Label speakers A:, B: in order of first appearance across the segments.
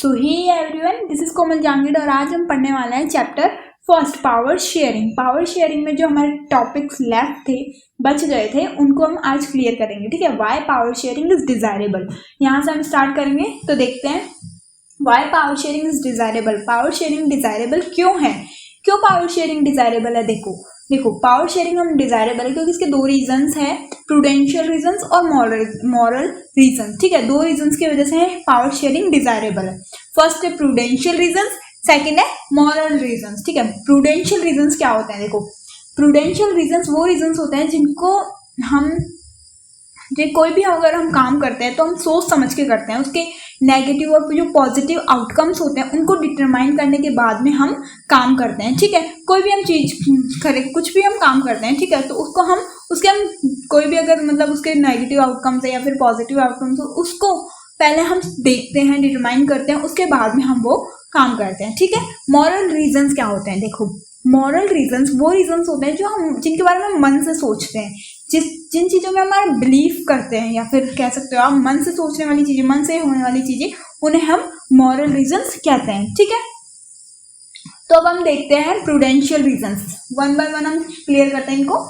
A: So hi everyone, this is Komal Jangid और आज हम पढ़ने वाले हैं chapter first power sharing. Power sharing में जो हमारे टॉपिक्स लेफ्ट थे, बच गए थे, उनको हम आज क्लियर करेंगे। ठीक है, why power sharing is desirable, यहाँ से हम स्टार्ट करेंगे। तो देखते हैं why power sharing is desirable. Power sharing desirable क्यों है, क्यों पावर शेयरिंग डिजायरेबल है। देखो पावर शेयरिंग हम डिजायरेबल है क्योंकि इसके दो रीजंस है, प्रूडेंशियल रीजंस और मॉरल रीजंस। ठीक है, दो रीजंस की वजह से पावर शेयरिंग डिजायरेबल है। फर्स्ट है प्रूडेंशियल रीजंस, सेकंड है मॉरल रीजंस। ठीक है, प्रूडेंशियल रीजंस क्या होते हैं। देखो प्रूडेंशियल रीजंस वो रीजंस होते हैं जिनको हम कोई भी अगर हम काम करते हैं तो हम सोच समझ के करते हैं, उसके नेगेटिव और जो पॉजिटिव आउटकम्स होते हैं उनको डिटरमाइन करने के बाद में हम काम करते हैं। ठीक है, कोई भी हम चीज कुछ भी हम काम करते हैं, ठीक है, तो उसको हम कोई भी अगर मतलब उसके नेगेटिव आउटकम्स है या फिर पॉजिटिव आउटकम्स हो, उसको पहले हम देखते हैं, डिटरमाइन करते हैं, उसके बाद में हम वो काम करते हैं। ठीक है, मॉरल रीजंस क्या होते हैं। देखो मॉरल रीजंस वो रीजंस होते हैं जो हम जिनके बारे में मन से सोचते हैं, जिन चीज़ों में हमारा बिलीव करते हैं, या फिर कह सकते हो आप मन से सोचने वाली चीज़ें, मन से होने वाली चीज़ें, उन्हें हम मॉरल रीजंस कहते हैं। ठीक है, तो अब हम देखते हैं prudential reasons, one by one हम क्लियर करते हैं इनको।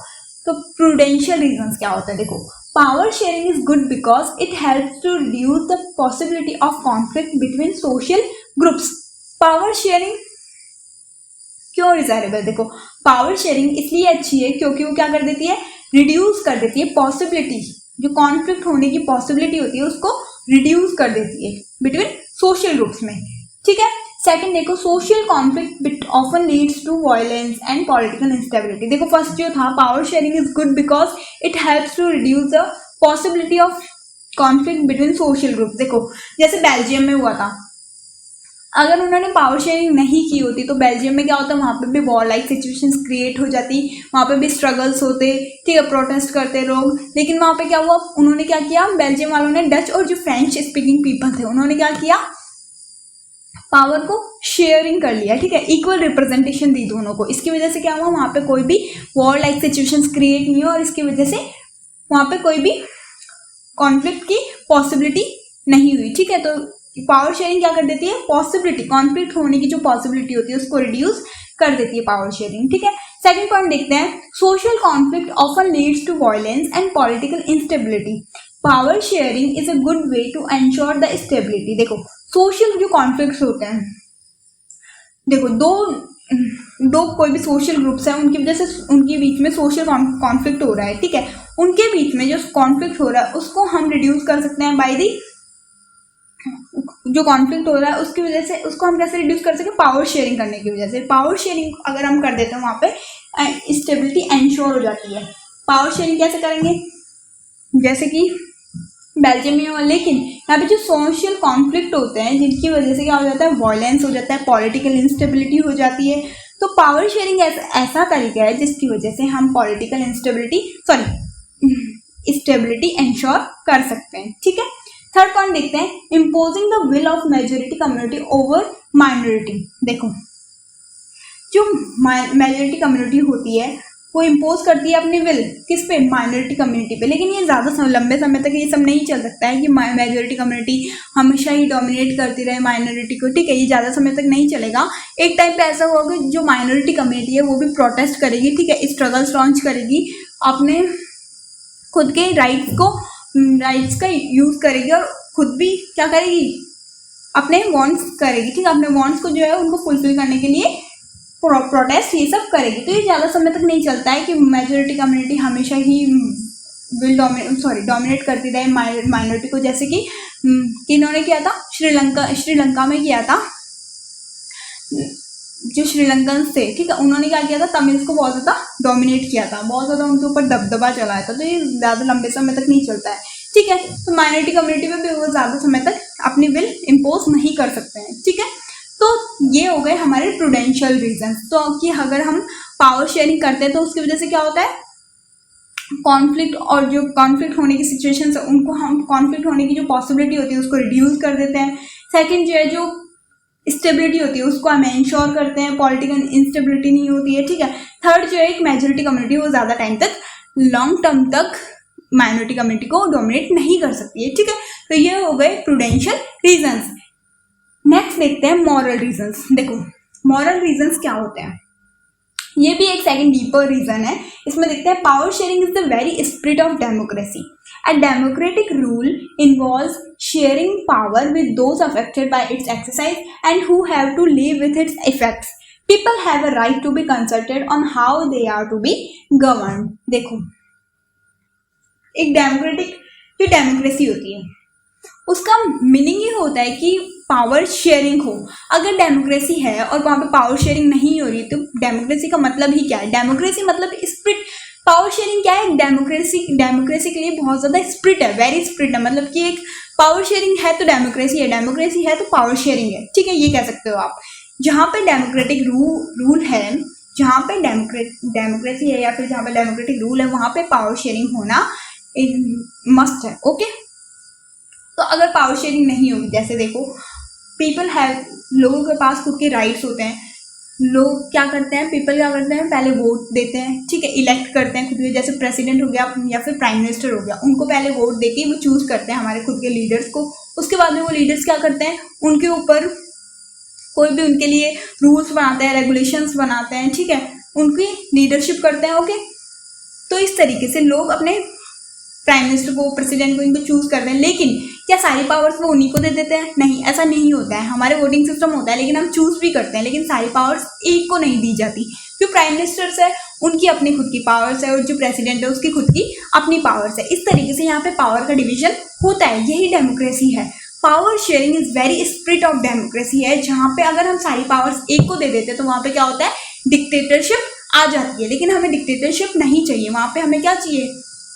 A: तो प्रूडेंशियल रीजंस क्या होता है। देखो power sharing is good because it helps to reduce the possibility of conflict between social groups. Power sharing क्यों डिजायरेबल। देखो पावर शेयरिंग इसलिए अच्छी है क्योंकि वो क्या कर देती है, रिड्यूस कर देती है पॉसिबिलिटी, जो कॉन्फ्लिक्ट होने की पॉसिबिलिटी होती है उसको रिड्यूस कर देती है बिटवीन सोशल ग्रुप्स में। ठीक है, सेकंड देखो social conflict often leads to violence and political instability. देखो फर्स्ट जो था power sharing is good because it helps to reduce the possibility of conflict between social group. देखो जैसे बेल्जियम में हुआ था, अगर उन्होंने पावर शेयरिंग नहीं की होती तो बेल्जियम में क्या होता, वहाँ पे भी वॉर लाइक सिचुएशंस क्रिएट हो जाती, वहाँ पे भी स्ट्रगल्स होते, ठीक है, प्रोटेस्ट करते लोग। लेकिन वहाँ पे क्या हुआ, उन्होंने क्या किया, बेल्जियम वालों ने, डच और जो फ्रेंच स्पीकिंग पीपल थे, उन्होंने क्या किया, पावर को शेयरिंग कर लिया। ठीक है, इक्वल रिप्रेजेंटेशन दी दोनों को। इसकी वजह से क्या हुआ, वहाँ पे कोई भी वॉर लाइक सिचुएशंस क्रिएट नहीं हुआ और इसकी वजह से वहाँ पे कोई भी कॉन्फ्लिक्ट की पॉसिबिलिटी नहीं हुई। ठीक है, तो पावर शेयरिंग क्या कर देती है, पॉसिबिलिटी, कॉन्फ्लिक्ट होने की जो पॉसिबिलिटी होती है उसको रिड्यूस कर देती है पावर शेयरिंग। ठीक है, सेकंड पॉइंट देखते हैं, social conflict often leads to violence and political instability. Power sharing is a good way to ensure the stability. देखो सोशल जो कॉन्फ्लिक्ट्स होते हैं, देखो दो कोई भी सोशल ग्रुप्स हैं, उनकी वजह से उनके बीच में सोशल कॉन्फ्लिक्ट हो रहा है। ठीक है, उनके बीच में जो कॉन्फ्लिक्ट हो रहा है उसको हम रिड्यूस कर सकते हैं बाय दी, जो कॉन्फ्लिक्ट हो रहा है उसकी वजह से उसको हम कैसे रिड्यूस कर सके, पावर शेयरिंग करने की वजह से। पावर शेयरिंग अगर हम कर देते हैं वहाँ पे स्टेबिलिटी एंश्योर हो जाती है। पावर शेयरिंग कैसे करेंगे, जैसे कि बेल्जियम में, लेकिन यहाँ पे जो सोशल कॉन्फ्लिक्ट होते हैं जिनकी वजह से क्या हो जाता है, वायलेंस हो जाता है, पॉलिटिकल इंस्टेबिलिटी हो जाती है। तो पावर शेयरिंग ऐसा तरीका है जिसकी वजह से हम पॉलिटिकल स्टेबिलिटी एंश्योर कर सकते हैं। ठीक है, थर्ड पॉइंट देखते हैं, imposing the will of majority community over minority. देखो जो मेजोरिटी कम्युनिटी होती है वो इम्पोज करती है अपनी विल किस पे, माइनॉरिटी कम्युनिटी पे। लेकिन ये ज़्यादा लंबे समय तक ये सब नहीं चल सकता है कि मेजोरिटी कम्युनिटी हमेशा ही डोमिनेट करती रहे माइनॉरिटी को। ठीक है, ये ज़्यादा समय तक नहीं चलेगा। एक टाइम पे ऐसा होगा कि जो माइनॉरिटी कम्युनिटी है वो भी प्रोटेस्ट करेगी, ठीक है, स्ट्रगल्स लॉन्च करेगी, अपने खुद के राइट्स का यूज़ करेगी और खुद भी क्या करेगी, अपने वांट्स करेगी। ठीक है, अपने वांट्स को जो है उनको फुलफिल करने के लिए प्रोटेस्ट ये सब करेगी। तो ये ज़्यादा समय तक नहीं चलता है कि मेजोरिटी कम्युनिटी हमेशा ही डोमिनेट करती रहे माइनॉरिटी को, जैसे कि इन्होंने किया था श्रीलंका में किया था, जो श्रीलंकन थे, ठीक है, उन्होंने क्या किया था, तमिल्स को बहुत ज़्यादा डोमिनेट किया था, बहुत ज़्यादा उनके ऊपर दबदबा चलाया था। तो ये ज़्यादा लंबे समय तक नहीं चलता है। ठीक है, तो माइनॉरिटी कम्युनिटी में भी वो ज़्यादा समय तक अपनी विल इम्पोज नहीं कर सकते हैं। ठीक है, तो ये हो गए हमारे प्रूडेंशियल रीजंस। तो कि अगर हम पावर शेयरिंग करते हैं तो उसकी वजह से क्या होता है, कॉन्फ्लिक्ट और जो कॉन्फ्लिक्ट होने की सिचुएशंस है उनको हम, कॉन्फ्लिक्ट होने की जो पॉसिबिलिटी होती है उसको रिड्यूस कर देते हैं। सेकंड जो है, जो स्टेबिलिटी होती है उसको हम इंश्योर करते हैं, पॉलिटिकल इंस्टेबिलिटी नहीं होती है। ठीक है, थर्ड जो है, एक मेजोरिटी कम्युनिटी वो ज़्यादा टाइम तक, लॉन्ग टर्म तक माइनॉरिटी कम्युनिटी को डोमिनेट नहीं कर सकती है। ठीक है, तो ये हो गए प्रूडेंशियल रीजंस। नेक्स्ट देखते हैं मॉरल रीजंस। देखो मॉरल रीजंस क्या होते हैं, ये भी एक सेकंड डीपर रीजन है। इसमें देखते हैं power sharing is the very spirit of democracy. A democratic rule involves sharing power with those affected by its exercise and who have to live with its effects. People have a right to be consulted on how they are to be governed. देखो एक democratic जो democracy होती है उसका meaning ये होता है कि पावर शेयरिंग हो। अगर डेमोक्रेसी है और वहाँ पे पावर शेयरिंग नहीं हो रही तो डेमोक्रेसी का मतलब ही क्या है? डेमोक्रेसी मतलब स्प्रिट। पावर शेयरिंग क्या है? डेमोक्रेसी के लिए बहुत ज़्यादा स्प्रिट है, वेरी स्प्रिट है। मतलब कि एक पावर शेयरिंग है तो डेमोक्रेसी है तो पावर शेयरिंग है, ठीक है, ये कह सकते हो आप। जहाँ पे डेमोक्रेटिक रूल है, जहाँ पे डेमोक्रेसी है या फिर जहाँ पे डेमोक्रेटिक रूल है वहाँ पे पावर शेयरिंग होना मस्ट है। ओके, तो अगर पावर शेयरिंग नहीं होगी, जैसे देखो लोगों के पास खुद के राइट्स होते हैं। लोग क्या करते हैं, पीपल क्या करते हैं, पहले वोट देते हैं, ठीक है, इलेक्ट करते हैं खुद के, जैसे प्रेसिडेंट हो गया या फिर प्राइम मिनिस्टर हो गया, उनको पहले वोट देके वो चूज करते हैं हमारे खुद के लीडर्स को। उसके बाद में वो लीडर्स क्या करते हैं, उनके ऊपर कोई भी उनके लिए रूल्स बनाते हैं, रेगुलेशंस बनाते हैं, ठीक है, उनकी लीडरशिप करते हैं। ओके, तो इस तरीके से लोग अपने प्राइम मिनिस्टर को, प्रेसिडेंट को, इनको चूज करते हैं। लेकिन क्या सारी पावर्स वो उन्हीं को दे देते हैं? नहीं, ऐसा नहीं होता है। हमारे वोटिंग सिस्टम होता है लेकिन हम चूज भी करते हैं, लेकिन सारी पावर्स एक को नहीं दी जाती। जो प्राइम मिनिस्टर्स है उनकी अपनी खुद की पावर्स है और जो प्रेसिडेंट है उसकी खुद की अपनी पावर्स है। इस तरीके से यहाँ पे पावर का डिवीजन होता है, यही डेमोक्रेसी है। Power sharing is very spirit of democracy है, जहाँ पे अगर हम सारी पावर्स एक को दे देते हैं तो वहाँ पे क्या होता है, डिक्टेटरशिप आ जाती है। लेकिन हमें डिक्टेटरशिप नहीं चाहिए, वहाँ पे हमें क्या चाहिए,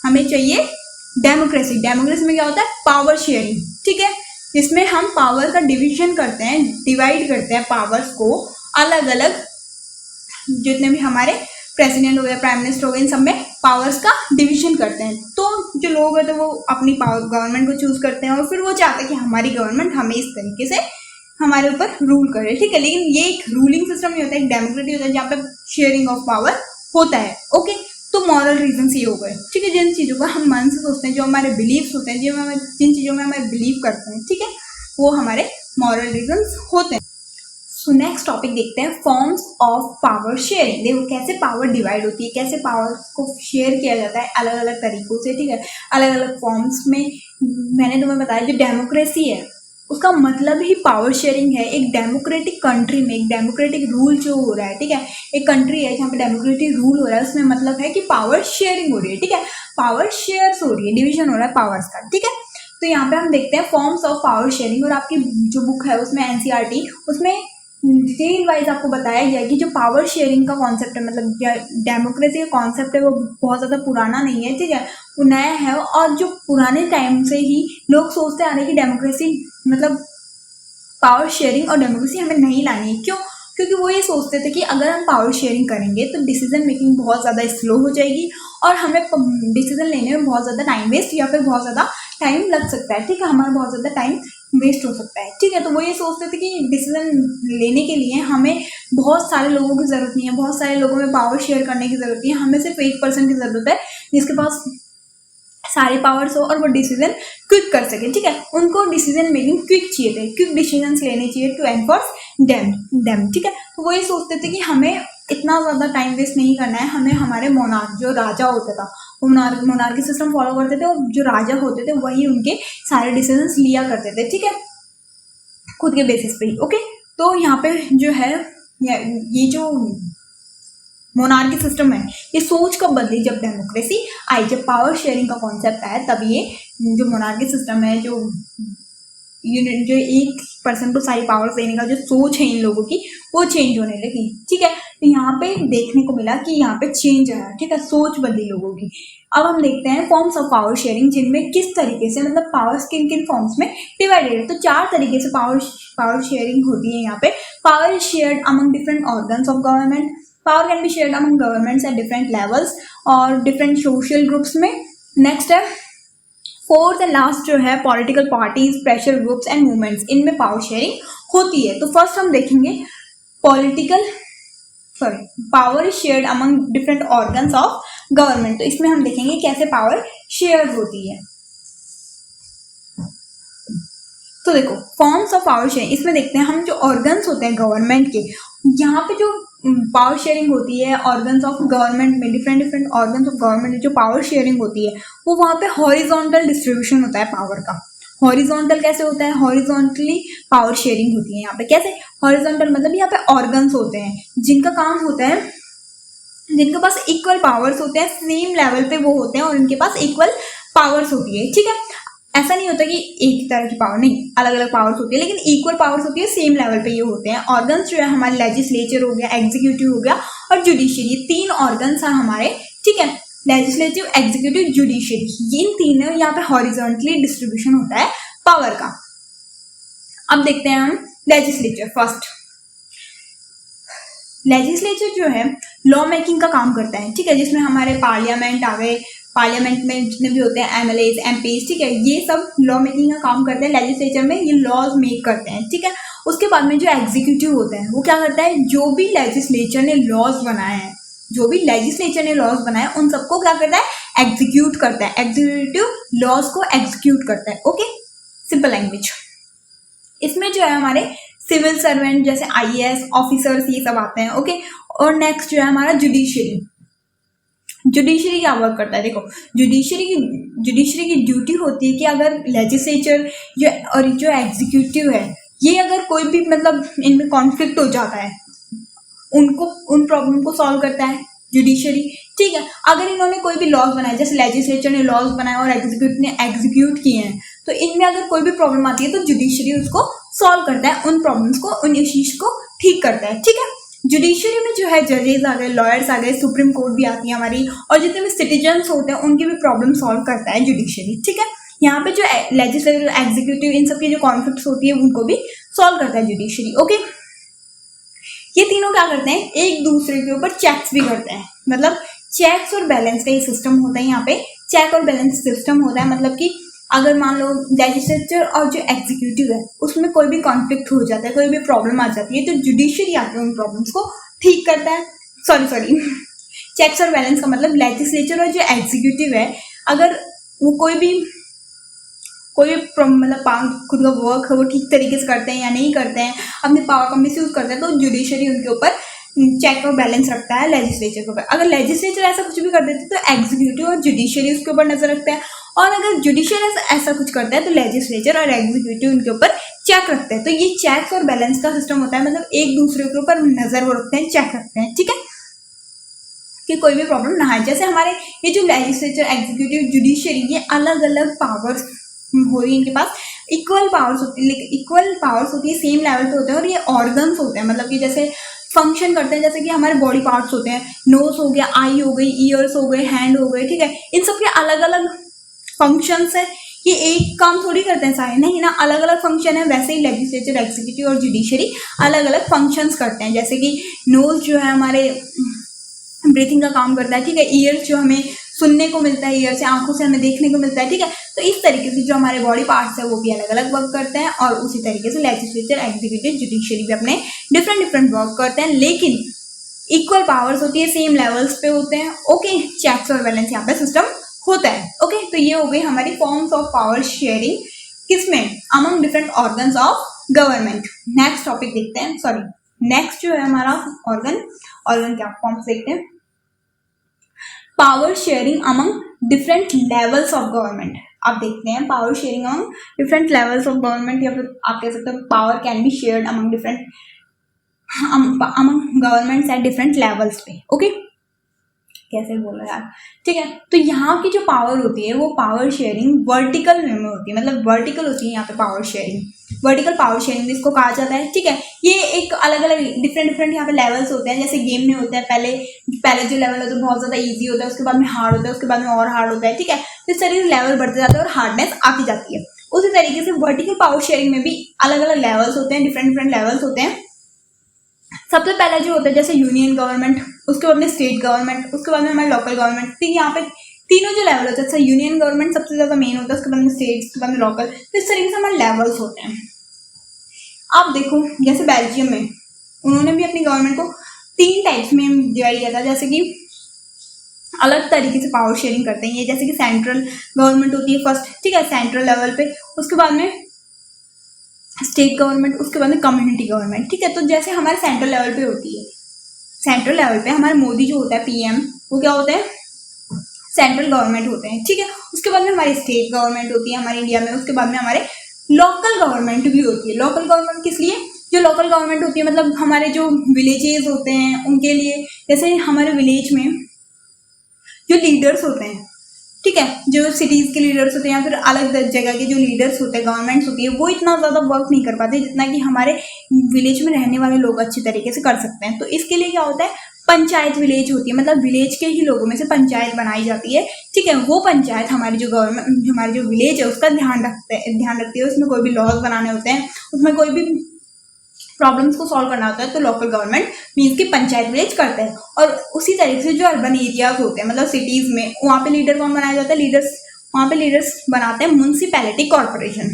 A: हमें चाहिए डेमोक्रेसी। डेमोक्रेसी में क्या होता है, पावर शेयरिंग, ठीक है, जिसमें हम पावर का डिवीजन करते हैं, डिवाइड करते हैं पावर्स को अलग अलग। जितने भी हमारे प्रेसिडेंट हो गए, प्राइम मिनिस्टर हो गए, इन सब में पावर्स का डिवीजन करते हैं। तो जो लोग हैं तो वो अपनी पावर गवर्नमेंट को चूज करते हैं और फिर वो चाहते हैं कि हमारी गवर्नमेंट हमें इस तरीके से हमारे ऊपर रूल करे, ठीक है। लेकिन ये एक रूलिंग सिस्टम नहीं होता है, एक डेमोक्रेसी होता है जहाँ पे शेयरिंग ऑफ पावर होता है। ओके, तो मॉरल रीजन ये हो गए, ठीक है, जिन चीज़ों को हम मन से सोचते हैं, जो हमारे बिलीव्स होते हैं, जिन चीज़ों में हमें बिलीव करते हैं, ठीक है, वो हमारे मॉरल रीजंस होते हैं। सो नेक्स्ट टॉपिक देखते हैं, फॉर्म्स ऑफ पावर शेयरिंग। देखो कैसे पावर डिवाइड होती है, कैसे पावर को शेयर किया जाता है अलग अलग तरीकों से, ठीक है, अलग अलग फॉर्म्स में। मैंने तुम्हें बताया जो डेमोक्रेसी है उसका मतलब ही पावर शेयरिंग है। एक डेमोक्रेटिक कंट्री में एक डेमोक्रेटिक रूल जो हो रहा है, ठीक है, एक कंट्री है जहाँ पे डेमोक्रेटिक रूल हो रहा है, उसमें मतलब है कि पावर शेयरिंग हो रही है, ठीक है, पावर शेयर्स हो रही है, डिवीजन हो रहा है पावर्स का, ठीक है। तो यहाँ पे हम देखते हैं फॉर्म्स ऑफ पावर शेयरिंग, और आपकी जो बुक है उसमें एनसीईआरटी, उसमें डिटेल वाइज आपको बताया गया कि जो पावर शेयरिंग का कॉन्सेप्ट है, मतलब डेमोक्रेसी का कॉन्सेप्ट है, वो बहुत ज़्यादा पुराना नहीं है, ठीक है, वो नया है। और जो पुराने टाइम से ही लोग सोचते आ रहे हैं कि डेमोक्रेसी मतलब पावर शेयरिंग और डेमोक्रेसी हमें नहीं लानी है। क्यों? क्योंकि वो ये सोचते थे कि अगर हम पावर शेयरिंग करेंगे तो डिसीजन मेकिंग बहुत ज़्यादा स्लो हो जाएगी और हमें डिसीजन लेने में बहुत ज़्यादा टाइम वेस्ट या फिर बहुत ज़्यादा टाइम लग सकता है, ठीक है, हमारा बहुत ज़्यादा टाइम वेस्ट हो सकता है, ठीक है। तो वो ये सोचते थे कि डिसीजन लेने के लिए हमें बहुत सारे लोगों की ज़रूरत नहीं है, बहुत सारे लोगों में पावर शेयर करने की ज़रूरत नहीं है, हमें सिर्फ 1% की ज़रूरत है जिसके पास सारे पावर्स हो और वो डिसीजन क्विक कर सके, ठीक है। उनको डिसीजन मेकिंग क्विक चाहिए थे, क्विक डिसीजन लेने चाहिए टू एनफोर्स डेम, ठीक है। तो वो ये सोचते थे कि हमें इतना ज़्यादा टाइम वेस्ट नहीं करना है, हमें हमारे मोनार्क जो राजा होता था वो मोनार्की सिस्टम फॉलो करते थे और जो राजा होते थे वही उनके सारे डिसीजंस लिया करते थे, ठीक है, खुद के बेसिस पे ही। ओके, तो यहाँ पे जो है ये जो मोनार्की सिस्टम है ये सोच कब बदली, जब डेमोक्रेसी आई, जब पावर शेयरिंग का कॉन्सेप्ट आया, तब ये जो मोनार्की सिस्टम है, जो 1% को सारी पावर्स देने का जो सोच है इन लोगों की, वो चेंज होने लगी, ठीक है। तो यहाँ पे देखने को मिला कि यहाँ पे चेंज आया, ठीक है, सोच बदली लोगों की। अब हम देखते हैं फॉर्म्स ऑफ पावर शेयरिंग, जिनमें किस तरीके से मतलब पावर्स किन किन फॉर्म्स में डिवाइडेड है। तो 4 तरीके से पावर शेयरिंग होती है यहाँ पे। Power shared among different organs of government, power can be shared among governments at different levels और डिफरेंट सोशल ग्रुप्स में। नेक्स्ट है फोर्थ एंड लास्ट जो है political parties, pressure groups and movements, इनमें पावर शेयरिंग होती है। तो first हम देखेंगे power shared among different organs of government. तो इसमें हम देखेंगे कैसे पावर शेयर होती है। तो देखो फॉर्म्स ऑफ पावर शेयरिंग, इसमें देखते हैं हम जो ऑर्गन्स होते हैं गवर्नमेंट के, यहाँ पे जो पावर शेयरिंग होती है ऑर्गन्स ऑफ गवर्नमेंट में, different different organs of government में जो पावर शेयरिंग होती है वो वहाँ पे हॉरिजॉन्टल डिस्ट्रीब्यूशन होता है पावर का। हॉरिजॉन्टल कैसे होता है? हॉरिजॉन्टली पावर शेयरिंग होती है यहाँ पे। कैसे हॉरिजॉन्टल? मतलब यहाँ पे ऑर्गन्स होते हैं जिनका काम होता है, जिनके पास इक्वल पावर्स होते हैं, सेम लेवल पे वो होते हैं और इनके पास इक्वल पावर्स होती है। ठीक है, ऐसा नहीं होता कि एक ही तरह की पावर, नहीं, अलग अलग पावर्स होती है लेकिन इक्वल पावर्स होती है, सेम लेवल पे ये होते हैं। ऑर्गन्स जो है हमारे लेजिस्लेचर हो गया, एग्जीक्यूटिव हो गया और जुडिशियरी, तीन ऑर्गन्स हैं हमारे। ठीक है, लेजिस्लेटिव, एग्जीक्यूटिव, जुडिशियरी, इन तीनों यहाँ पे हॉरिजॉन्टली डिस्ट्रीब्यूशन होता है पावर का। अब देखते हैं हम लेजिस्लेचर। फर्स्ट लेजिस्लेचर जो है लॉ मेकिंग का काम करता है। ठीक है, जिसमें हमारे पार्लियामेंट आ गए, पार्लियामेंट में जितने भी होते हैं एमएलएज, एमपीज, ठीक है, ये सब लॉ मेकिंग का काम करते हैं। लेजिस्लेचर में ये लॉज मेक करते हैं। ठीक है, उसके बाद में जो एग्जीक्यूटिव होता है वो क्या करता है? जो भी लेजिस्लेचर ने लॉज बनाए हैं, जो भी लेजिस्लेचर ने लॉज बनाए उन सबको क्या करता है? एग्जीक्यूट करता है। एग्जीक्यूटिव लॉज को एग्जीक्यूट करता है। Okay, simple language. इसमें जो है हमारे सिविल सर्वेंट जैसे आईएएस ऑफिसर्स ये सब आते हैं। ओके, और नेक्स्ट जो है हमारा जुडिशियरी। जुडिशरी क्या वर्क करता है? देखो जुडिशरी की ड्यूटी होती है कि अगर लेजिस्लेचर जो और जो एग्जीक्यूटिव है ये अगर कोई भी मतलब इनमें कॉन्फ्लिक्ट हो जाता है, उनको उन प्रॉब्लम को सॉल्व करता है जुडिशरी। ठीक है, अगर इन्होंने कोई भी लॉज बनाए, जैसे लेजिस्लेचर ने लॉज बनाए और एग्जीक्यूटिव ने एग्जीक्यूट किए हैं, तो इनमें अगर कोई भी प्रॉब्लम आती है तो जुडिशरी उसको सॉल्व करता है, उन प्रॉब्लम्स को, उन इश्यूज को ठीक करता है। ठीक है, जुडिशरी में जो है जजेस आ गए, लॉयर्स आ गए, सुप्रीम कोर्ट भी आती है हमारी, और जितने भी सिटीजन्स होते हैं उनकी भी प्रॉब्लम सॉल्व करता है जुडिशरी। ठीक है, यहाँ पे जो लेजिस्लेटिव, एग्जीक्यूटिव, इन सब की जो कॉन्फ्लिक्ट्स होती है उनको भी सॉल्व करता है जुडिशरी। ओके, ये तीनों क्या करते हैं? एक दूसरे के ऊपर चेक्स भी करते हैं। मतलब चेक्स और बैलेंस का ये सिस्टम होता है। यहाँ पे चेक और बैलेंस सिस्टम होता है, मतलब कि अगर मान लो लेजिस्लेचर और जो एग्जीक्यूटिव है उसमें कोई भी कॉन्फ्लिक्ट हो जाता है, कोई भी प्रॉब्लम आ जाती है, तो जुडिशरी आके उन प्रॉब्लम्स को ठीक करता है। सॉरी चेक्स और बैलेंस का मतलब लेजिस्लेचर और जो एग्जीक्यूटिव है अगर वो कोई भी मतलब खुद का वर्क है वो ठीक तरीके से करते हैं या नहीं करते हैं, अपने पावर का मिसयूज करते हैं, तो जुडिशरी उनके ऊपर चेक और बैलेंस रखता है लेजिस्लेचर के ऊपर। अगर लेजिस्लेचर ऐसा कुछ भी कर देते तो एग्जीक्यूटिव और जुडिशरी उसके ऊपर नजर रखते हैं, और अगर जुडिशरी ऐसा कुछ करता है तो लेजिस्लेचर और एग्जीक्यूटिव उनके ऊपर चेक रखते हैं। तो ये चेक और बैलेंस का सिस्टम होता है, मतलब एक दूसरे के ऊपर नजर वो रखते हैं, चेक रखते हैं। ठीक है, कि कोई भी प्रॉब्लम ना आए। जैसे हमारे ये जो लेजिस्लेचर, एग्जीक्यूटिव, जुडिशरी, ये अलग अलग पावर्स हो रही है, इनके पास इक्वल पावर्स होती है, इक्वल पावर्स होती है, सेम लेवल पे होते हैं, और ये ऑर्गन्स होते हैं, मतलब कि जैसे फंक्शन करते हैं, जैसे कि हमारे बॉडी पार्ट्स होते हैं, नोज हो गया, आई हो गई, ईयर्स हो गए, हैंड हो गए। ठीक है, इन सब के अलग अलग फंक्शंस है, ये एक काम थोड़ी करते हैं सारे, नहीं ना, अलग अलग फंक्शन है। वैसे ही लेजिस्लेचर, एग्जीक्यूटिव और जुडिशरी अलग अलग फंक्शंस करते हैं। जैसे कि नोज जो है हमारे ब्रीथिंग का काम करता है। ठीक है, ईयर्स जो हमें सुनने को मिलता है, ईयर से आंखों से हमें देखने को मिलता है। ठीक है, तो इस तरीके से जो हमारे बॉडी पार्ट्स है वो भी अलग अलग वर्क करते हैं, और उसी तरीके से लेजिस्लेचर, एग्जीक्यूटिव, जुडिशरी भी अपने डिफरेंट वर्क करते हैं, लेकिन इक्वल पावर्स होती है, सेम लेवल्स पे होते हैं। ओके, चेक्स और बैलेंस यहाँ पे सिस्टम होता है। ओके, तो ये हो गई हमारी फॉर्म्स ऑफ पावर शेयरिंग, किसमें? Among different organs of government. Next topic देखते हैं, नेक्स्ट जो है हमारा ऑर्गन क्या फॉर्म्स देखते हैं, power sharing among different levels of government. आप देखते हैं power sharing among different levels of government, या फिर आप कह सकते हो power can be shared among different among governments at different levels पे। ओके, कैसे बोला यार। ठीक है, तो यहाँ की जो पावर होती है वो पावर शेयरिंग वर्टिकल में होती है, मतलब वर्टिकल होती है यहाँ पे power sharing, vertical power sharing इसको कहा जाता है। ठीक है, ये एक अलग अलग डिफरेंट यहाँ पे लेवल्स होते हैं, जैसे गेम में होता है, पहले जो लेवल होता है बहुत ज्यादा इजी होता है, उसके बाद में हार्ड होता है, उसके बाद में और हार्ड होता है। ठीक है, तो इस तरीके से लेवल बढ़ते जाते हैं और हार्डनेस आती जाती है। उसी तरीके से वर्टिकल पावर शेयरिंग में भी अलग अलग लेवल्स होते हैं, डिफरेंट लेवल्स होते हैं। सबसे पहले जो होता है जैसे यूनियन गवर्नमेंट, उसके बाद में स्टेट गवर्नमेंट, उसके बाद में हमारे लोकल गवर्नमेंट। तो यहाँ पे तीनों जो लेवल होते हैं, जैसे यूनियन गवर्नमेंट सबसे ज्यादा मेन होता है, उसके बाद में स्टेट, उसके बाद में लोकल। तो इस तरीके से हमारे लेवल्स होते हैं। आप देखो जैसे बेल्जियम में उन्होंने भी अपनी गवर्नमेंट को 3 टाइप्स में डिवाइड किया था, जैसे कि अलग तरीके से पावर शेयरिंग करते हैं ये, जैसे कि सेंट्रल गवर्नमेंट होती है फर्स्ट, ठीक है, सेंट्रल लेवल पे, उसके बाद में स्टेट गवर्नमेंट, उसके बाद में कम्युनिटी गवर्नमेंट, ठीक है। तो जैसे हमारे सेंट्रल लेवल पे होती है, सेंट्रल लेवल पे हमारे मोदी जो होता है पीएम, वो क्या होते हैं, सेंट्रल गवर्नमेंट होते हैं, ठीक है। उसके बाद में हमारी स्टेट गवर्नमेंट होती है हमारे इंडिया में, उसके बाद में हमारे लोकल गवर्नमेंट भी होती है। लोकल गवर्नमेंट किस लिए, जो लोकल गवर्नमेंट होती है मतलब हमारे जो विलेजेस होते हैं उनके लिए, जैसे हमारे विलेज में जो लीडर्स होते हैं, ठीक है, जो सिटीज के लीडर्स होते हैं या फिर अलग जगह के जो लीडर्स होते हैं, गवर्नमेंट्स होती है, वो इतना ज़्यादा वर्क नहीं कर पाते जितना कि हमारे विलेज में रहने वाले लोग अच्छी तरीके से कर सकते हैं। तो इसके लिए क्या होता है, पंचायत विलेज होती है, मतलब विलेज के ही लोगों में से पंचायत बनाई जाती है, ठीक है। वो पंचायत हमारी जो गवर्नमेंट, हमारी जो विलेज है उसका ध्यान रखती है। उसमें कोई भी लॉज बनाने होते हैं, उसमें कोई भी प्रॉब्लम्स को सॉल्व करना होता है तो लोकल गवर्नमेंट मीन्स की पंचायत विलेज करते हैं। और उसी तरीके से जो अर्बन एरियाज होते हैं मतलब सिटीज में, वहाँ पे लीडर कौन बनाया जाता है, वहाँ पे लीडर्स बनाते हैं म्युनिसिपैलिटी कॉर्पोरेशन,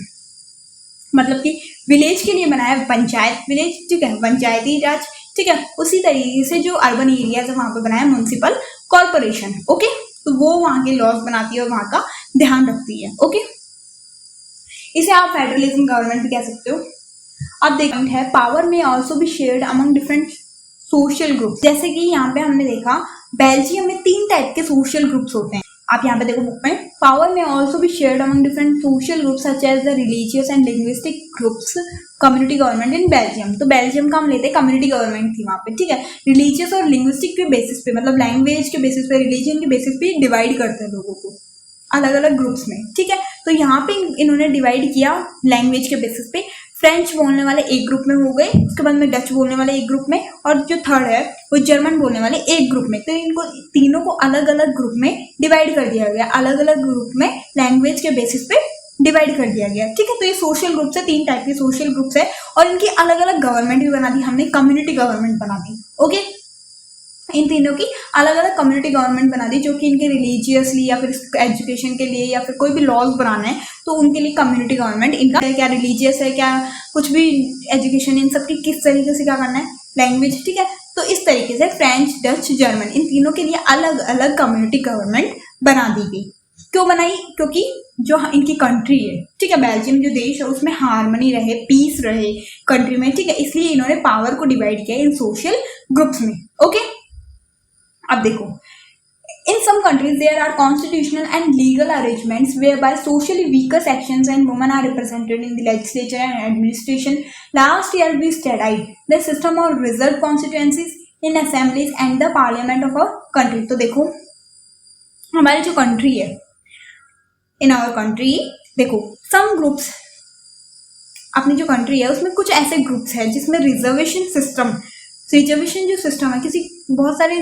A: मतलब कि विलेज के लिए बनाया पंचायत विलेज, ठीक है, पंचायती राज, ठीक है। उसी तरीके से जो अर्बन एरियाज है वहाँ पे बनाया म्युनिसिपल कॉर्पोरेशन, ओके। तो वो वहाँ के लॉज बनाती है और वहाँ का ध्यान रखती है, ओके। इसे आप फेडरलिज्म गवर्नमेंट भी कह सकते हो। अब देखते हैं, पावर में ऑल्सो भी shared among different social groups. जैसे कि यहाँ पे हमने देखा बेल्जियम में 3 टाइप के सोशल ग्रुप्स होते हैं। आप यहाँ पे देखो बुक में, पावर में ऑल्सो भी shared among different social groups such as the religious and linguistic groups community government in Belgium. तो बेल्जियम का हम लेते हैं कम्युनिटी गवर्नमेंट थी वहाँ पे, ठीक है। रिलीजियस और लिंग्विस्टिक के बेसिस पे, मतलब लैंग्वेज के बेसिस पे, रिलीजन के बेसिस पे डिवाइड करते हैं लोगों को अलग अलग ग्रुप्स में, ठीक है। तो यहाँ पे इन्होंने डिवाइड किया लैंग्वेज के बेसिस पे। फ्रेंच बोलने वाले एक ग्रुप में हो गए, उसके बाद में डच बोलने वाले एक ग्रुप में, और जो थर्ड है वो जर्मन बोलने वाले एक ग्रुप में। तो इनको तीनों को अलग अलग ग्रुप में डिवाइड कर दिया गया, अलग अलग ग्रुप में लैंग्वेज के बेसिस पे डिवाइड कर दिया गया, ठीक है। तो ये सोशल ग्रुप्स है, 3 टाइप के सोशल ग्रुप्स है, और इनकी अलग अलग गवर्नमेंट भी बना दी हमने, कम्युनिटी गवर्नमेंट बना दी, ओके। इन तीनों की अलग अलग कम्युनिटी गवर्नमेंट बना दी, जो कि इनके रिलीजियसली या फिर एजुकेशन के लिए या फिर कोई भी लॉज बनाना है तो उनके लिए कम्युनिटी गवर्नमेंट, इनका क्या रिलीजियस है, क्या कुछ भी एजुकेशन, इन सब की किस तरीके से क्या करना है, लैंग्वेज, ठीक है। तो इस तरीके से फ्रेंच, डच, जर्मन, इन तीनों के लिए अलग अलग कम्युनिटी गवर्नमेंट बना दी गई। क्यों बनाई, क्योंकि जो इनकी कंट्री है, ठीक है, बेल्जियम जो देश है उसमें हार्मनी रहे, पीस रहे कंट्री में, ठीक है। इसलिए इन्होंने पावर को डिवाइड किया इन सोशल ग्रुप्स में, ओके। अब देखो, in some countries there are constitutional and legal arrangements whereby socially weaker sections and women are represented in the legislature and administration. Last year we studied the system of reserved constituencies in assemblies and the parliament of our country. तो देखो हमारी जो country है, in our country, देखो some groups, अपनी जो country है उसमें कुछ ऐसे ग्रुप्स है जिसमें रिजर्वेशन जो सिस्टम है, किसी बहुत सारे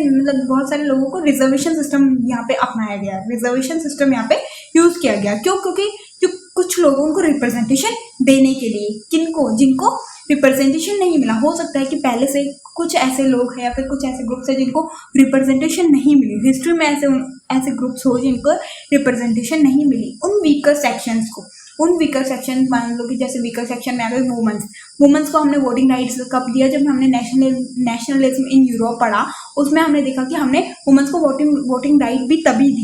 A: लोगों को रिजर्वेशन सिस्टम यहाँ पे अपनाया गया, रिजर्वेशन सिस्टम यहाँ पे यूज किया गया। क्यों, क्योंकि जो कुछ लोगों को रिप्रेजेंटेशन देने के लिए, जिनको रिप्रेजेंटेशन नहीं मिला, हो सकता है कि पहले से कुछ ऐसे लोग हैं या फिर कुछ ऐसे ग्रुप्स हैं जिनको रिप्रेजेंटेशन नहीं मिली, हिस्ट्री में ऐसे ग्रुप्स हो जिनको रिप्रेजेंटेशन नहीं मिली, उन वीकर सेक्शन मान लो कि जैसे वीकर सेक्शन में आ गए वुमेन्स को हमने वोटिंग राइट्स कब दिया, जब हमने नेशनलिज्म इन यूरोप पढ़ा, उसमें हमने देखा कि हमने वुमेन्स को वोटिंग राइट भी तभी दी।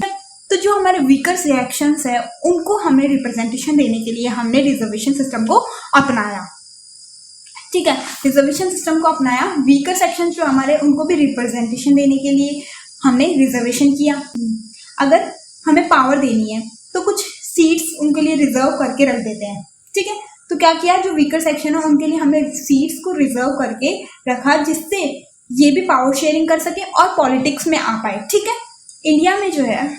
A: तो जो हमारे वीकर सेक्शंस है उनको हमें रिप्रेजेंटेशन देने के लिए हमने रिजर्वेशन सिस्टम को अपनाया, ठीक है, रिजर्वेशन सिस्टम को अपनाया। वीकर सेक्शन जो हमारे उनको भी रिप्रेजेंटेशन देने के लिए हमने रिजर्वेशन किया। अगर हमें पावर देनी है तो कुछ सीट्स उनके लिए रिजर्व करके रख देते हैं, ठीक है। तो क्या किया, जो वीकर सेक्शन है उनके लिए हमने सीट्स को रिजर्व करके रखा, जिससे ये भी पावर शेयरिंग कर सके और पॉलिटिक्स में आ पाए, ठीक है। इंडिया में जो है,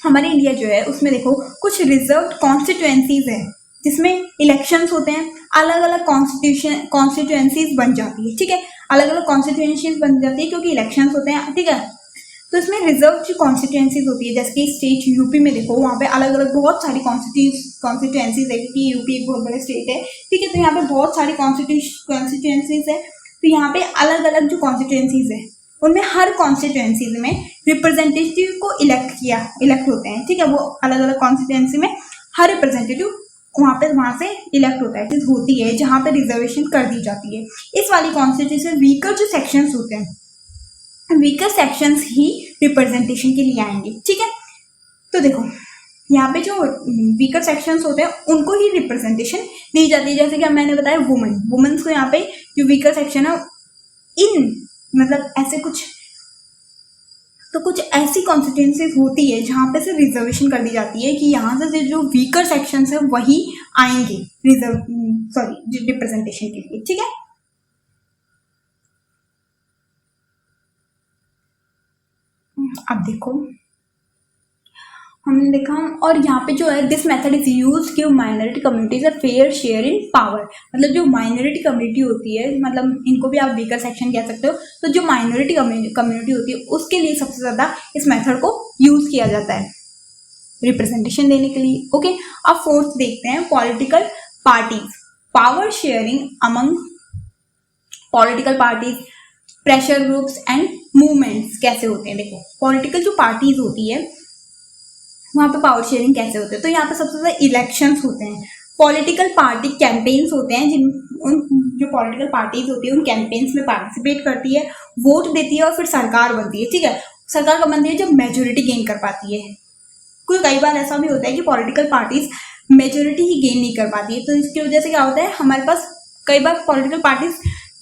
A: हमारे इंडिया जो है उसमें देखो कुछ रिजर्व कॉन्स्टिट्यूएंसीज है जिसमें इलेक्शंस होते हैं, अलग अलग कॉन्स्टिट्यूएंसीज बन जाती है, ठीक है, अलग अलग कॉन्स्टिट्यूएंसीज बन जाती है क्योंकि इलेक्शंस होते हैं, ठीक है। तो इसमें रिजर्व जो कॉन्स्टिट्यूएंसीज होती है, जैसे कि स्टेट यूपी में देखो वहाँ पे अलग अलग बहुत सारी कॉन्स्टिट्यूएंसीज है, क्योंकि यूपी एक बहुत बड़ा स्टेट है, ठीक है। तो यहाँ पे बहुत सारी कॉन्स्टिट्यूएंसीज है, तो यहाँ पे अलग अलग जो कॉन्स्टिट्यूएंसीज है उनमें हर कॉन्स्टिट्यूएंसीज में रिप्रेजेंटेटिव को इलेक्ट होते हैं, ठीक है। वो अलग अलग कॉन्स्टिट्यूएंसी में हर रिप्रेजेंटेटिव वहाँ से इलेक्ट होता है, होती है जहाँ पे रिजर्वेशन कर दी जाती है। इस वाली कॉन्स्टिट्यूएंसी वीकर जो सेक्शंस होते हैं, वीकर सेक्शंस ही रिप्रेजेंटेशन के लिए आएंगे, ठीक है। तो देखो यहाँ पे जो वीकर सेक्शंस होते हैं उनको ही रिप्रेजेंटेशन दी जाती है। जैसे कि मैंने बताया वुमेन्स को यहाँ पे जो वीकर सेक्शन है इन मतलब ऐसे कुछ ऐसी कॉन्स्टिट्यूंसीज होती है जहाँ पे से रिजर्वेशन कर दी जाती है कि यहाँ से जो वीकर सेक्शंस है वही आएंगे रिप्रेजेंटेशन के लिए, ठीक है। अब देखो हमने देखा, और यहाँ पे जो है this method is use give minority communities a fair share in power. मतलब जो माइनॉरिटी कम्युनिटी होती है, मतलब इनको भी आप वीकर सेक्शन कह सकते हो, तो जो माइनॉरिटी कम्युनिटी होती है उसके लिए सबसे ज़्यादा इस मेथड को यूज किया जाता है रिप्रेजेंटेशन देने के लिए। ओके, अब फोर्थ देखते हैं political parties, power sharing among political parties, pressure groups and movements कैसे होते हैं। देखो पॉलिटिकल जो पार्टीज होती है वहाँ पे पावर शेयरिंग कैसे होते हैं, तो यहाँ पे सबसे ज़्यादा इलेक्शंस होते हैं, पॉलिटिकल पार्टी कैंपेन्स होते हैं, जो पॉलिटिकल पार्टीज होती है उन कैंपेन्स में पार्टिसिपेट करती है, वोट देती है और फिर सरकार बनती है, ठीक है। सरकार कब बनती है, जब मेजोरिटी गेन कर पाती है। कई बार ऐसा भी होता है कि पॉलिटिकल पार्टीज मेजोरिटी ही गेन नहीं कर पाती है, तो इसकी वजह से क्या होता है, हमारे पास कई बार पॉलिटिकल पार्टीज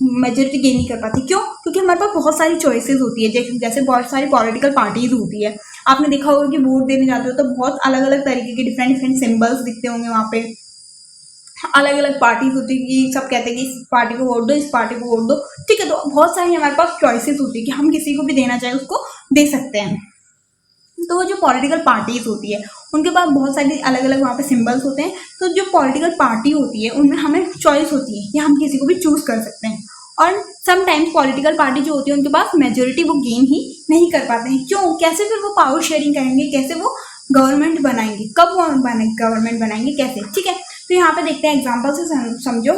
A: मेजोरिटी गेन नहीं कर पाती। क्यों? क्योंकि हमारे पास बहुत सारी चॉइसेस होती है, जैसे बहुत सारी पॉलिटिकल पार्टीज होती है। आपने देखा होगा कि वोट देने जाते हो तो बहुत अलग अलग तरीके के डिफरेंट सिंबल्स दिखते होंगे वहाँ पे, अलग अलग पार्टीज होती है कि सब कहते हैं कि इस पार्टी को वोट दो, इस पार्टी को वोट दो, ठीक है। तो बहुत सारी हमारे पास चॉइसेस होती है कि हम किसी को भी देना चाहे उसको दे सकते हैं। तो वो जो पॉलिटिकल पार्टीज होती है उनके पास बहुत सारी अलग अलग वहाँ पे सिंबल्स होते हैं। तो जो पॉलिटिकल पार्टी होती है उनमें हमें चॉइस होती है कि हम किसी को भी चूज कर सकते हैं। और समटाइम्स पॉलिटिकल पार्टी जो होती है उनके पास मेजोरिटी वो गेन ही नहीं कर पाते हैं। क्यों? कैसे फिर वो पावर शेयरिंग करेंगे, कैसे वो गवर्नमेंट बनाएंगे, कब वो गवर्नमेंट बनाएंगे, कैसे, ठीक है। तो यहाँ पे देखते हैं एग्जाम्पल से समझो।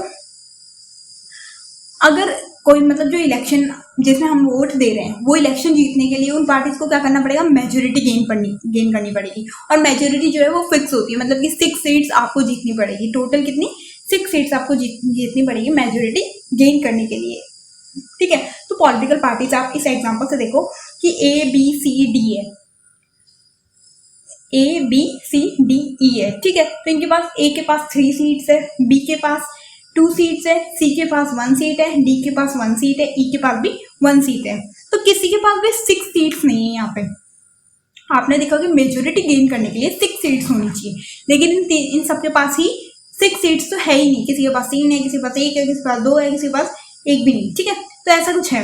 A: अगर कोई मतलब जो इलेक्शन जिसमें हम वोट दे रहे हैं वो इलेक्शन जीतने के लिए उन पार्टीज को क्या करना पड़ेगा, मेजोरिटी गेन करनी पड़ेगी। और मेजोरिटी जो है वो फिक्स होती है, मतलब कि 6 सीट्स आपको जीतनी पड़ेगी। टोटल कितनी? 6 सीट्स आपको जीतनी पड़ेगी मेजोरिटी गेन करने के लिए, ठीक है। तो पॉलिटिकल पार्टीज आप इस एग्जाम्पल से देखो कि ABCD है, ABCDE है, ठीक है। तो इनके पास A के पास 3 सीट्स है, B के पास 2 सीट्स है, C के पास 1 सीट है, D के पास 1 सीट है, E के पास भी 1 सीट है। तो किसी के पास भी 6 सीट्स नहीं है। यहाँ पे आपने देखा कि मेजोरिटी गेन करने के लिए 6 सीट्स होनी चाहिए, लेकिन इन सबके पास ही 6 सीट्स तो है ही नहीं। किसी के पास 3 है, किसी के पास 1 है, किसी के पास 2 है, किसी के पास 1 भी नहीं, ठीक है। तो ऐसा कुछ है।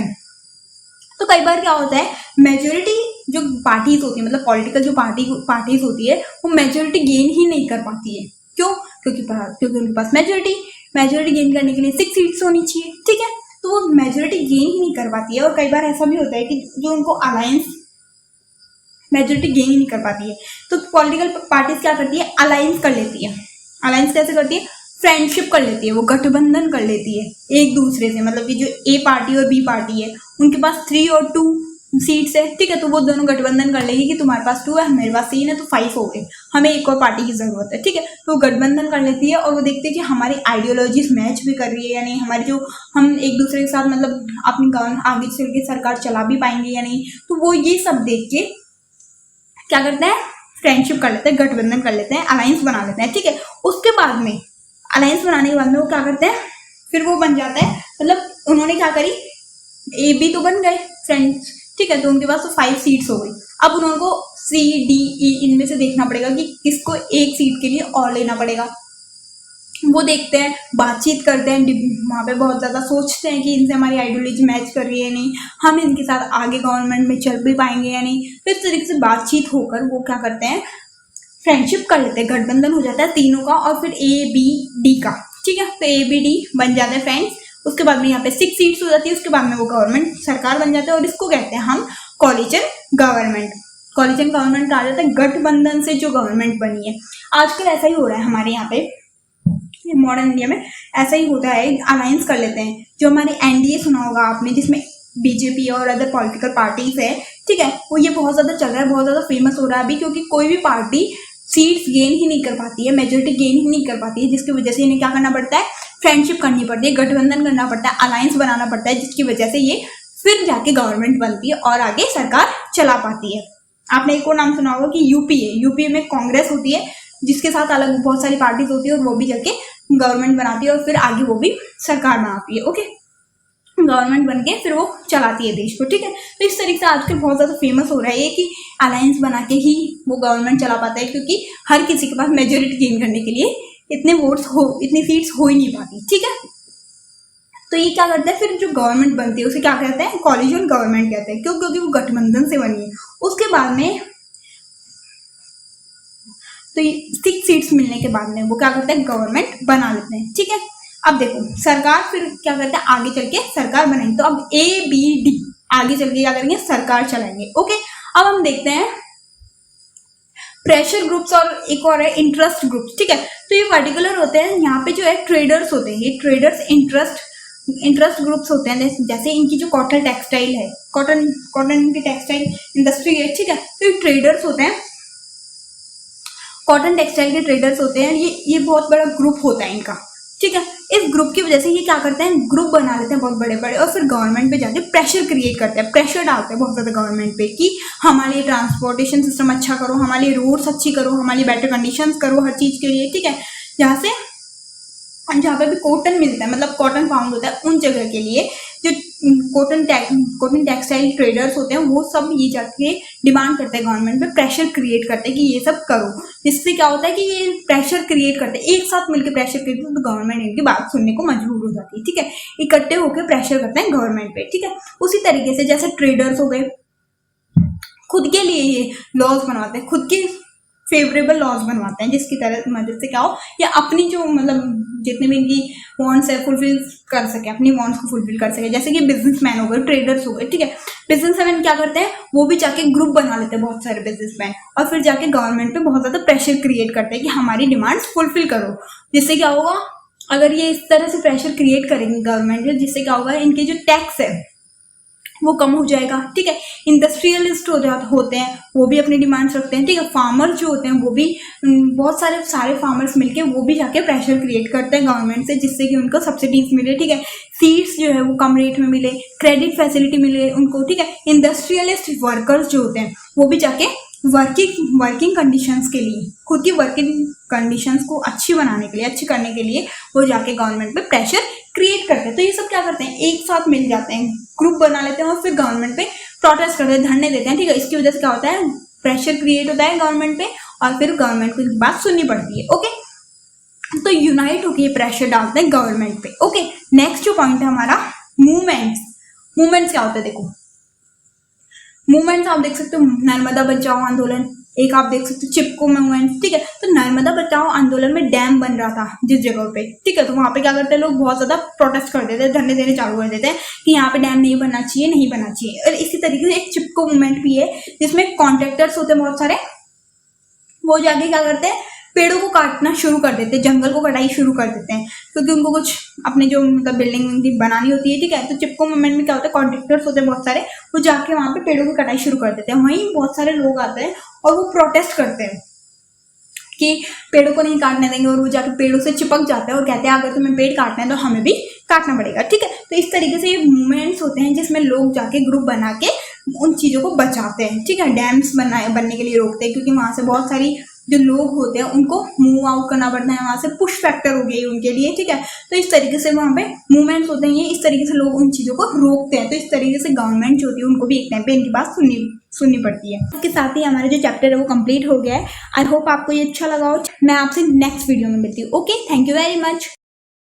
A: तो कई बार क्या होता है, मेजोरिटी जो पार्टीज होती है, मतलब पॉलिटिकल जो पार्टीज होती है वो मेजोरिटी गेन ही नहीं कर पाती है। क्यों? क्योंकि उनके पास मेजोरिटी गेन करने के लिए 6 सीट्स होनी चाहिए, ठीक है। तो वो मेजोरिटी गेन ही नहीं कर पाती है। और कई बार ऐसा भी होता है कि जो उनको अलायंस मेजोरिटी गेन ही नहीं कर पाती है, तो पॉलिटिकल पार्टीज क्या करती है, अलायंस कर लेती है। अलायंस कैसे करती है? फ्रेंडशिप कर लेती है, वो गठबंधन कर लेती है एक दूसरे से। मतलब कि जो A पार्टी और B पार्टी है उनके पास 3 और 2 सीट्स है, ठीक है। तो वो दोनों गठबंधन कर लेगी कि तुम्हारे पास 2 है, मेरे पास 3 है, तो 5 हो गए, हमें एक और पार्टी की जरूरत है, ठीक है। तो वो गठबंधन कर लेती है और वो देखते हैं कि हमारी आइडियोलॉजीज मैच भी कर रही है या नहीं, हमारी जो हम एक दूसरे के साथ मतलब अपनी आगे चल के सरकार चला भी पाएंगे या नहीं। तो वो ये सब देख के क्या करते हैं, फ्रेंडशिप कर लेते हैं, गठबंधन कर लेते हैं, अलायंस बना लेते हैं, ठीक है। उसके बाद में अलायंस बनाने के बाद में वो क्या करते हैं, फिर वो बन जाता है, मतलब उन्होंने क्या करी, AB तो बन गए फ्रेंड्स, ठीक है। तो उनके पास तो 5 सीट्स हो गई। अब उनको CDE इनमें से देखना पड़ेगा कि किसको 1 सीट के लिए और लेना पड़ेगा। वो देखते हैं, बातचीत करते हैं, वहाँ पे बहुत ज़्यादा सोचते हैं कि इनसे हमारी आइडियोलॉजी मैच कर रही है नहीं, हम इनके साथ आगे गवर्नमेंट में चल भी पाएंगे या नहीं। तो इस तरीके से बातचीत होकर वो क्या करते हैं, फ्रेंडशिप कर लेते हैं, गठबंधन हो जाता है तीनों का और फिर ABD का, ठीक है। तो ABD बन जाते हैं फ्रेंड्स। उसके बाद में यहाँ पे 6 सीट्स हो जाती है, उसके बाद में वो गवर्नमेंट सरकार बन जाता है और इसको कहते हैं हम कॉलिजन गवर्नमेंट। कॉलिजन गवर्नमेंट कहा जाता है गठबंधन से जो गवर्नमेंट बनी है। आजकल ऐसा ही हो रहा है हमारे यहाँ पे, मॉडर्न इंडिया में ऐसा ही होता है, अलायंस कर लेते हैं। जो हमारे NDA सुना होगा आपने, जिसमें BJP और अदर पॉलिटिकल पार्टीज है, ठीक है, वो ये बहुत ज़्यादा चल रहा है, बहुत ज़्यादा फेमस हो रहा है अभी, क्योंकि कोई भी पार्टी सीट्स गेन ही नहीं कर पाती है, मेजोरिटी गेन ही नहीं कर पाती है, जिसकी वजह से इन्हें क्या करना पड़ता है, फ्रेंडशिप करनी पड़ती है, गठबंधन करना पड़ता है, अलायंस बनाना पड़ता है, जिसकी वजह से ये फिर जाके गवर्नमेंट बनती है और आगे सरकार चला पाती है। आपने एक और नाम सुना होगा कि यूपीए, यूपीए में कांग्रेस होती है जिसके साथ अलग बहुत सारी पार्टीज होती है और वो भी जाके गवर्नमेंट बनाती है और फिर आगे वो भी सरकार बनाती है। ओके, गवर्नमेंट बन के फिर वो चलाती है देश को। ठीक है, तो इस तरीके से आजकल बहुत ज़्यादा फेमस हो रहा है ये कि अलायंस बना के ही वो गवर्नमेंट चला पाता है, क्योंकि हर किसी के पास मेजोरिटी गेन करने के लिए इतनी सीट्स हो ही नहीं पाती। ठीक है, तो ये क्या करता है, फिर जो गवर्नमेंट बनती है उसे क्या कहते हैं, कॉलिजन गवर्नमेंट कहते हैं। क्यों? क्योंकि वो गठबंधन से बनी है। उसके बाद में तो 6 सीट्स मिलने के बाद में वो क्या करते हैं, गवर्नमेंट बना लेते हैं। ठीक है, अब देखो सरकार फिर क्या करते हैं, आगे चल के सरकार बनाएंगे। तो अब ABD आगे चल के क्या करेंगे, सरकार चलाएंगे। ओके, अब हम देखते हैं प्रेशर ग्रुप्स और एक और है इंटरेस्ट ग्रुप्स। ठीक है, तो ये पर्टिकुलर होते हैं, यहाँ पे जो है ट्रेडर्स होते हैं, ये ट्रेडर्स इंटरेस्ट ग्रुप्स होते हैं। जैसे इनकी जो कॉटन टेक्सटाइल है, कॉटन की टेक्सटाइल इंडस्ट्री है। ठीक है, तो ये ट्रेडर्स होते हैं, कॉटन टेक्सटाइल के ट्रेडर्स होते हैं। ये बहुत बड़ा ग्रुप होता है इनका। ठीक है, इस ग्रुप की वजह से ये क्या करते हैं, ग्रुप बना लेते हैं बहुत बड़े बड़े और फिर गवर्नमेंट पे जाके प्रेशर क्रिएट करते हैं, प्रेशर डालते हैं बहुत ज़्यादा गवर्नमेंट पे कि हमारे ट्रांसपोर्टेशन सिस्टम अच्छा करो, हमारी रोड्स अच्छी करो, हमारी बेटर कंडीशंस करो हर चीज़ के लिए। ठीक है, जहाँ पे भी कॉटन मिलता है, मतलब कॉटन फाउंड होता है, उन जगह के लिए जो कॉटन टेक्सटाइल ट्रेडर्स होते हैं वो सब ये जाके डिमांड करते हैं गवर्नमेंट पे, प्रेशर क्रिएट करते हैं कि ये सब करो। इससे क्या होता है कि ये प्रेशर क्रिएट करते हैं, एक साथ मिलकर प्रेशर क्रिएट करते हैं, तो गवर्नमेंट इनकी बात सुनने को मजबूर हो जाती है। ठीक है, इकट्ठे होकर प्रेशर करते हैं गवर्नमेंट पे। ठीक है, उसी तरीके से जैसे ट्रेडर्स हो गए, खुद के लिए ये लॉज बनवाते हैं, खुद के फेवरेबल लॉज बनवाते हैं, जिसकी तरह मदद से क्या हो, या अपनी जो मतलब जितने भी इनकी वांट्स है फुलफिल कर सके, अपनी वांट्स को फुलफिल कर सके। जैसे कि बिजनेसमैन हो गए, ट्रेडर्स हो गए। ठीक है, बिजनेसमैन क्या करते हैं, वो भी जाके ग्रुप बना लेते हैं बहुत सारे बिजनेसमैन, और फिर जाके गवर्नमेंट पे बहुत ज़्यादा प्रेशर क्रिएट करते हैं कि हमारी डिमांड्स फुलफिल करो। जिससे क्या होगा, अगर ये इस तरह से प्रेशर क्रिएट करेंगे गवर्नमेंट में, जिससे क्या होगा, इनके जो टैक्स है वो कम हो जाएगा। ठीक है, इंडस्ट्रियलिस्ट होते हैं, वो भी अपनी डिमांड्स रखते हैं। ठीक है, फार्मर जो होते हैं वो भी बहुत सारे फार्मर्स मिलके वो भी जाके प्रेशर क्रिएट करते हैं गवर्नमेंट से, जिससे कि उनको सब्सिडीज मिले। ठीक है, सीड्स जो है वो कम रेट में मिले, क्रेडिट फैसिलिटी मिले उनको। ठीक है, इंडस्ट्रियलिस्ट वर्कर्स जो होते हैं वो भी जाके वर्किंग कंडीशंस के लिए, खुद की वर्किंग कंडीशंस को अच्छी बनाने के लिए, अच्छी करने के लिए वो जाके गवर्नमेंट पे प्रेशर क्रिएट करते हैं। तो ये सब क्या करते हैं, एक साथ मिल जाते हैं, ग्रुप बना लेते हैं और फिर गवर्नमेंट पे प्रोटेस्ट करते हैं, धरने देते हैं। ठीक है, इसकी वजह से क्या होता है, प्रेशर क्रिएट होता है गवर्नमेंट पे और फिर गवर्नमेंट को इनकी बात सुननी पड़ती है। ओके, तो यूनाइट होकर प्रेशर डालते हैं गवर्नमेंट पे। ओके, नेक्स्ट जो पॉइंट है हमारा मूवमेंट्स क्या होता है, देखो मूवमेंट्स आप देख सकते हो, नर्मदा बचाओ आंदोलन, एक आप देख सकते हो चिपको मूवमेंट। ठीक है, तो नर्मदा बचाओ आंदोलन में डैम बन रहा था जिस जगह पे। ठीक है, तो वहां पे क्या करते हैं लोग, बहुत ज्यादा प्रोटेस्ट कर देते हैं, धरने देने चालू कर देते हैं कि यहाँ पे डैम नहीं बनना चाहिए, नहीं बनना चाहिए। और इसी तरीके से एक चिपको मूवमेंट भी है जिसमें कॉन्ट्रैक्टर्स होते हैं बहुत सारे, वो जाके क्या करते हैं, पेड़ों को काटना शुरू कर देते हैं, जंगल को कटाई शुरू कर देते हैं, क्योंकि उनको कुछ अपने जो मतलब बिल्डिंग बनानी होती है। ठीक है, तो चिपको मूवमेंट में क्या होता है, कॉन्ट्रैक्टर्स होते हैं बहुत सारे, वो जाके वहां पे पेड़ों की कटाई शुरू कर देते हैं। वहीं बहुत सारे लोग आते हैं और वो प्रोटेस्ट करते हैं कि पेड़ों को नहीं काटने देंगे, और वो जाके पेड़ों से चिपक जाते हैं और कहते हैं अगर तुम्हें पेड़ काटना है तो हमें भी काटना पड़ेगा। ठीक है, तो इस तरीके से ये मूवमेंट्स होते हैं जिसमें लोग जाके ग्रुप बना के उन चीज़ों को बचाते हैं। ठीक है, डैम्स बनने के लिए रोकते हैं, क्योंकि वहाँ से बहुत सारी जो लोग होते हैं उनको मूव आउट करना पड़ता है, वहाँ से पुश फैक्टर हो गई उनके लिए। ठीक है, तो इस तरीके से वहाँ पे मूवमेंट्स होते हैं, ये इस तरीके से लोग उन चीज़ों को रोकते हैं। तो इस तरीके से गवर्नमेंट जो होती है उनको भी एक टाइम पे इनकी बात सुननी पड़ती है। इसके साथ ही हमारा जो चैप्टर है वो कंप्लीट हो गया है। आई होप आपको ये अच्छा लगा हो। मैं आपसे नेक्स्ट वीडियो में मिलती हूँ। Okay, thank you very much.